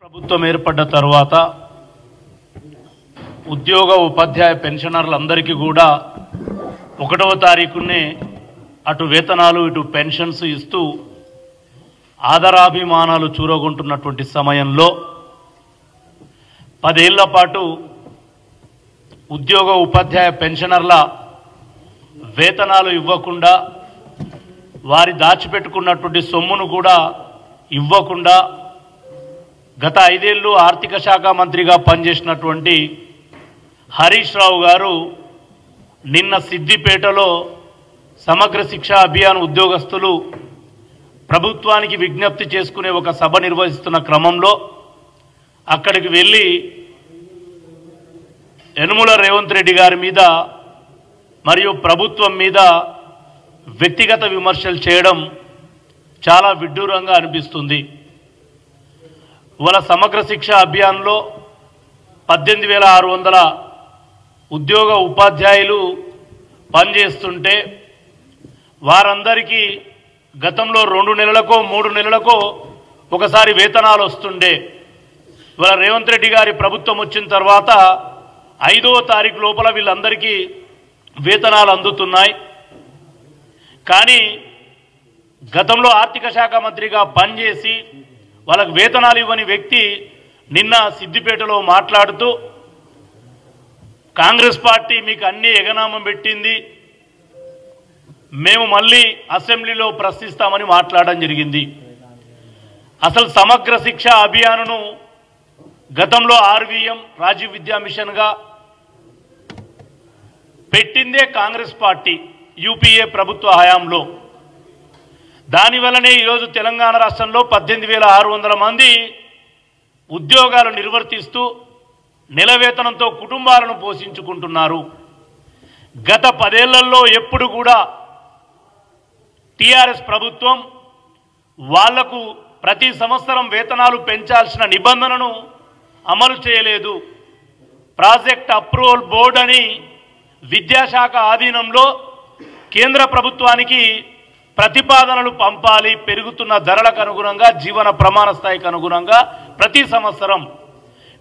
ప్రభుత్వం ఏర్పడ్డ తర్వాత ఉద్యోగ ఉపాధ్యాయ పెన్షనర్లందరికీ కూడా 1వ తారీఖునే అటు వేతనాలు ఇటు పెన్షన్స్ ఇస్తూ ఆదరాభిమానాలు చూరగొంటున్నటువంటి సమయంలో 10 ఏళ్ల పాటు ఉద్యోగ ఉపాధ్యాయ పెన్షనర్ల వేతనాలు ఇవ్వకుండా వారి దాచిపెట్టుకున్నటువంటి సొమ్మును కూడా ఇవ్వకుండా గత 5 ఏళ్లు ఆర్థిక శాఖ మంత్రిగా పనిచేసినటువంటి హరీష్ రావు గారు నిన్న సిద్దిపేటలో సమగ్ర శిక్ష అభియాన్ ఉద్యోగస్తులు ప్రభుత్వానికి విజ్ఞప్తి చేసుకునే ఒక సభ నిర్వహిస్తున్న క్రమంలో అక్కడికి వెళ్ళి యనుమల రేవంత్ రెడ్డి గారి మీద మరియు ప్రభుత్వం మీద వ్యక్తిగత విమర్శలు చేయడం చాలా విడ్డూరంగా అనిపిస్తుంది. ఇవాళ సమగ్ర శిక్ష అభియాన్లో 18,600 ఉద్యోగ ఉపాధ్యాయులు పనిచేస్తుంటే వారందరికీ గతంలో 2 నెలలకో 3 నెలలకో ఒకసారి వేతనాలు వస్తుండే. ఇవాళ రేవంత్ రెడ్డి గారి ప్రభుత్వం వచ్చిన తర్వాత 5వ తారీఖు లోపల వీళ్ళందరికీ వేతనాలు అందుతున్నాయి. కానీ గతంలో ఆర్థిక శాఖ మంత్రిగా పనిచేసి వాళ్ళకు వేతనాలు ఇవ్వని వ్యక్తి నిన్న సిద్దిపేటలో మాట్లాడుతూ కాంగ్రెస్ పార్టీ మీకు అన్ని ఎగనామం పెట్టింది, మేము మళ్ళీ అసెంబ్లీలో ప్రశ్నిస్తామని మాట్లాడడం జరిగింది. అసలు సమగ్ర శిక్ష అభియాన్ను గతంలో ఆర్వీఎం రాజీవ్ విద్యా మిషన్గా పెట్టిందే కాంగ్రెస్ పార్టీ యూపీఏ ప్రభుత్వ హయాంలో. దానివల్లనే ఈరోజు తెలంగాణ రాష్ట్రంలో 18,600 మంది ఉద్యోగాలు నిర్వర్తిస్తూ నెల వేతనంతో కుటుంబాలను పోషించుకుంటున్నారు. గత 10 ఏళ్లలో ఎప్పుడు కూడా టీఆర్ఎస్ ప్రభుత్వం వాళ్లకు ప్రతి సంవత్సరం వేతనాలు పెంచాల్సిన నిబంధనను అమలు చేయలేదు. ప్రాజెక్ట్ అప్రూవల్ బోర్డు అని విద్యాశాఖ ఆధీనంలో కేంద్ర ప్రభుత్వానికి ప్రతిపాదనలు పంపాలి పెరుగుతున్న ధరలకు అనుగుణంగా, జీవన ప్రమాణ స్థాయికి అనుగుణంగా ప్రతి సంవత్సరం.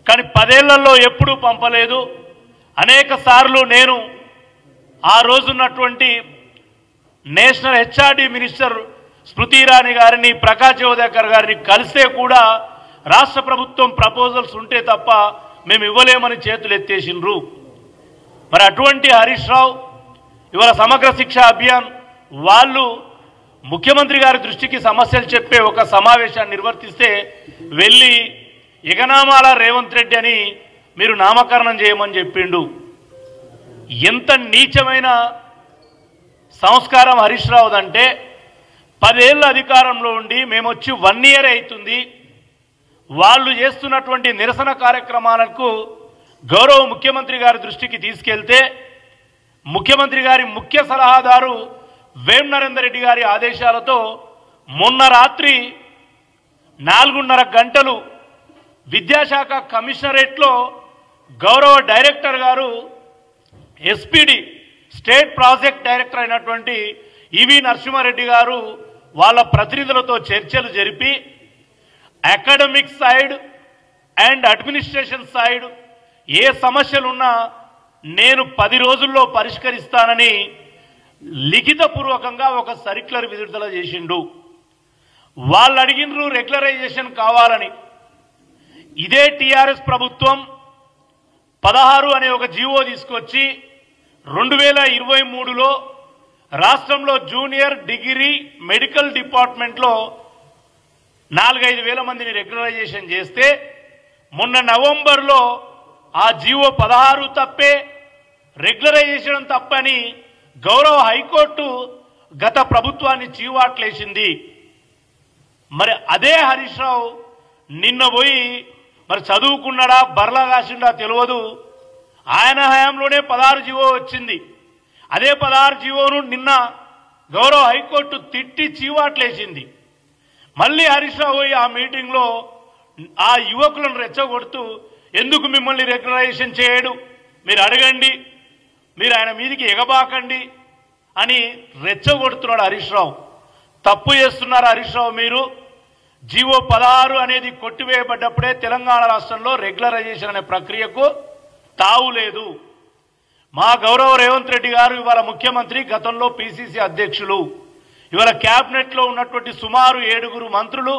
కానీ 10 ఏళ్లలో ఎప్పుడూ పంపలేదు. అనేక సార్లు నేను ఆ రోజున్నటువంటి national HRD minister Smriti Irani గారిని, ప్రకాష్ జవదేకర్ గారిని కలిస్తే కూడా రాష్ట్ర ప్రభుత్వం ప్రపోజల్స్ ఉంటే తప్ప మేము ఇవ్వలేమని చేతులు ఎత్తేసిండ్రు. మరి అటువంటి హరీష్ రావు ఇవాళ సమగ్ర శిక్ష అభియాన్ వాళ్ళు ముఖ్యమంత్రి గారి దృష్టికి సమస్యలు చెప్పే ఒక సమావేశాన్ని నిర్వర్తిస్తే వెళ్ళి ఎగనామాల రేవంత్ రెడ్డి అని మీరు నామకరణం చేయమని చెప్పిండు. ఎంత నీచమైన సంస్కారం హరీష్ రావుదంటే 10 ఏళ్ళ అధికారంలో ఉండి మేము వచ్చి 1 ఇయర్ అవుతుంది. వాళ్ళు చేస్తున్నటువంటి నిరసన కార్యక్రమాలకు గౌరవ ముఖ్యమంత్రి గారి దృష్టికి తీసుకెళ్తే ముఖ్యమంత్రి గారి ముఖ్య సలహాదారు వేం నరేందర్ రెడ్డి గారి ఆదేశాలతో మొన్న రాత్రి 4:30 గంటలు విద్యాశాఖ కమిషనరేట్లో గౌరవ డైరెక్టర్ గారు ఎస్పీడి స్టేట్ ప్రాజెక్ట్ డైరెక్టర్ అయినటువంటి ఈవి నరసింహారెడ్డి గారు వాళ్ళ ప్రతినిధులతో చర్చలు జరిపి academic side and administration side ఏ సమస్యలున్నా నేను 10 రోజుల్లో పరిష్కరిస్తానని లిఖితపూర్వకంగా ఒక సర్క్యులర్ విడుదల చేసిండు. వాళ్ళు అడిగినరు రెగ్యులరైజేషన్ కావాలని. ఇదే టీఆర్ఎస్ ప్రభుత్వం 16 అనే ఒక జీవో తీసుకొచ్చి 2023లో రాష్ట్రంలో జూనియర్ డిగ్రీ మెడికల్ డిపార్ట్మెంట్లో 4-5 వేల మందిని రెగ్యులరైజేషన్ చేస్తే మొన్న నవంబర్లో ఆ జీవో 16 తప్పే, రెగ్యులరైజేషన్ తప్పని గౌరవ హైకోర్టు గత ప్రభుత్వాన్ని చీవాట్లేసింది. మరి అదే హరీష్ రావు నిన్న పోయి మరి చదువుకున్నాడా బర్లా కాసిండా తెలియదు, ఆయన హయాంలోనే 16 జీవో వచ్చింది. అదే 16 జీవోను నిన్న గౌరవ హైకోర్టు తిట్టి చీవాట్లేసింది. మళ్ళీ హరీష్ రావు పోయి ఆ మీటింగ్లో ఆ యువకులను రెచ్చగొడుతూ ఎందుకు మిమ్మల్ని రెగ్యులరైజేషన్ చేయడు, మీరు అడగండి, మీరు ఆయన మీదికి ఎగబాకండి అని రెచ్చగొడుతున్నాడు హరీష్ రావు. తప్పు చేస్తున్నారు హరీష్ రావు. మీరు జీవో 16 అనేది కొట్టివేయబడ్డప్పుడే తెలంగాణ రాష్ట్రంలో రెగ్యులరైజేషన్ అనే ప్రక్రియకు తావు లేదు. మా గౌరవ రేవంత్ రెడ్డి గారు ఇవాళ ముఖ్యమంత్రి, గతంలో పిసిసి అధ్యక్షులు, ఇవాళ క్యాబినెట్లో ఉన్నటువంటి సుమారు 7 మంత్రులు,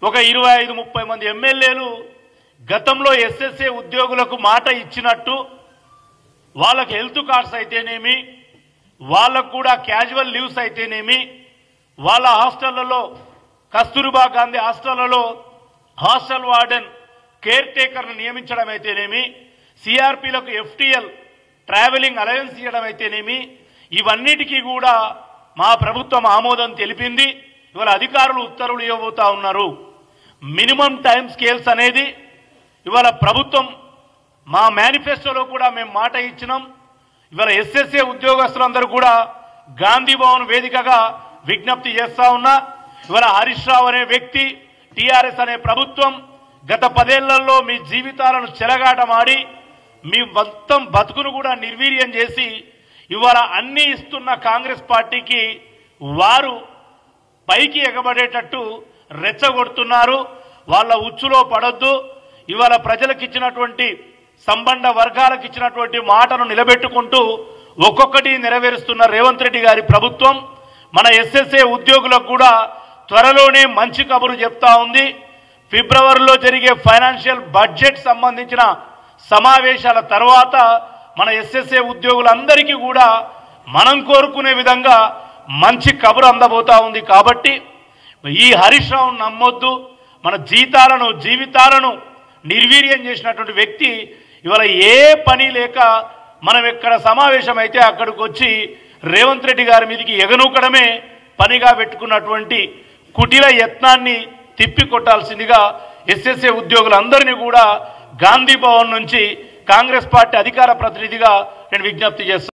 ఒక 25-30 మంది ఎమ్మెల్యేలు గతంలో ఎస్ఎస్ఏ ఉద్యోగులకు మాట ఇచ్చినట్టు వాళ్ళకి హెల్త్ కార్డ్స్ అయితేనేమి, వాళ్ళకు కూడా క్యాజువల్ లీవ్స్ అయితేనేమి, వాళ్ళ హాస్టళ్లలో కస్తూర్బా గాంధీ హాస్టళ్లలో హాస్టల్ వార్డెన్ కేర్ టేకర్ను నియమించడం అయితేనేమి, సిఆర్పీలకు ఎఫ్టీఎల్ ట్రావెలింగ్ అలయన్స్ ఇవ్వడం అయితేనేమి, ఇవన్నిటికీ కూడా మా ప్రభుత్వం ఆమోదం తెలిపింది. ఇవాళ అధికారులు ఉత్తర్వులు ఇవ్వబోతా ఉన్నారు. మినిమం టైం స్కేల్స్ అనేది ఇవాళ ప్రభుత్వం మా మేనిఫెస్టోలో కూడా మేము మాట ఇచ్చినాం. ఇవాళ ఎస్ఎస్ఏ ఉద్యోగస్తులందరూ కూడా గాంధీ భవన్ వేదికగా విజ్ఞప్తి చేస్తా ఉన్నా. ఇవాళ హరీష్ రావు అనే వ్యక్తి, టీఆర్ఎస్ అనే ప్రభుత్వం గత 10 ఏళ్లలో మీ జీవితాలను చెలగాటమాడి మీ మొత్తం బతుకును కూడా నిర్వీర్యం చేసి ఇవాళ అన్ని ఇస్తున్న కాంగ్రెస్ పార్టీకి వారు పైకి ఎగబడేటట్టు రెచ్చగొడుతున్నారు. వాళ్ళ ఉచ్చులో పడొద్దు. ఇవాళ ప్రజలకు ఇచ్చినటువంటి, సంబంధ వర్గాలకు ఇచ్చినటువంటి మాటను నిలబెట్టుకుంటూ ఒక్కొక్కటి నెరవేరుస్తున్న రేవంత్ రెడ్డి గారి ప్రభుత్వం మన ఎస్ఎస్ఏ ఉద్యోగులకు కూడా త్వరలోనే మంచి కబురు చెప్తా ఉంది. ఫిబ్రవరిలో జరిగే ఫైనాన్షియల్ బడ్జెట్ సంబంధించిన సమావేశాల తర్వాత మన ఎస్ఎస్ఏ ఉద్యోగులందరికీ కూడా మనం కోరుకునే విధంగా మంచి కబురు అందబోతా ఉంది. కాబట్టి ఈ హరీష్ రావును నమ్మొద్దు. మన జీవితాలను నిర్వీర్యం చేసినటువంటి వ్యక్తి ఇవాళ ఏ పని లేక మనం ఎక్కడ సమావేశం అయితే అక్కడికి వచ్చి రేవంత్ రెడ్డి గారి మీదకి ఎగనూకడమే పనిగా పెట్టుకున్నటువంటి కుటిల యత్నాన్ని తిప్పికొట్టాల్సిందిగా ఎస్ఎస్ఏ ఉద్యోగులందరినీ కూడా గాంధీ భవన్ నుంచి కాంగ్రెస్ పార్టీ అధికార ప్రతినిధిగా నేను విజ్ఞప్తి చేస్తాను.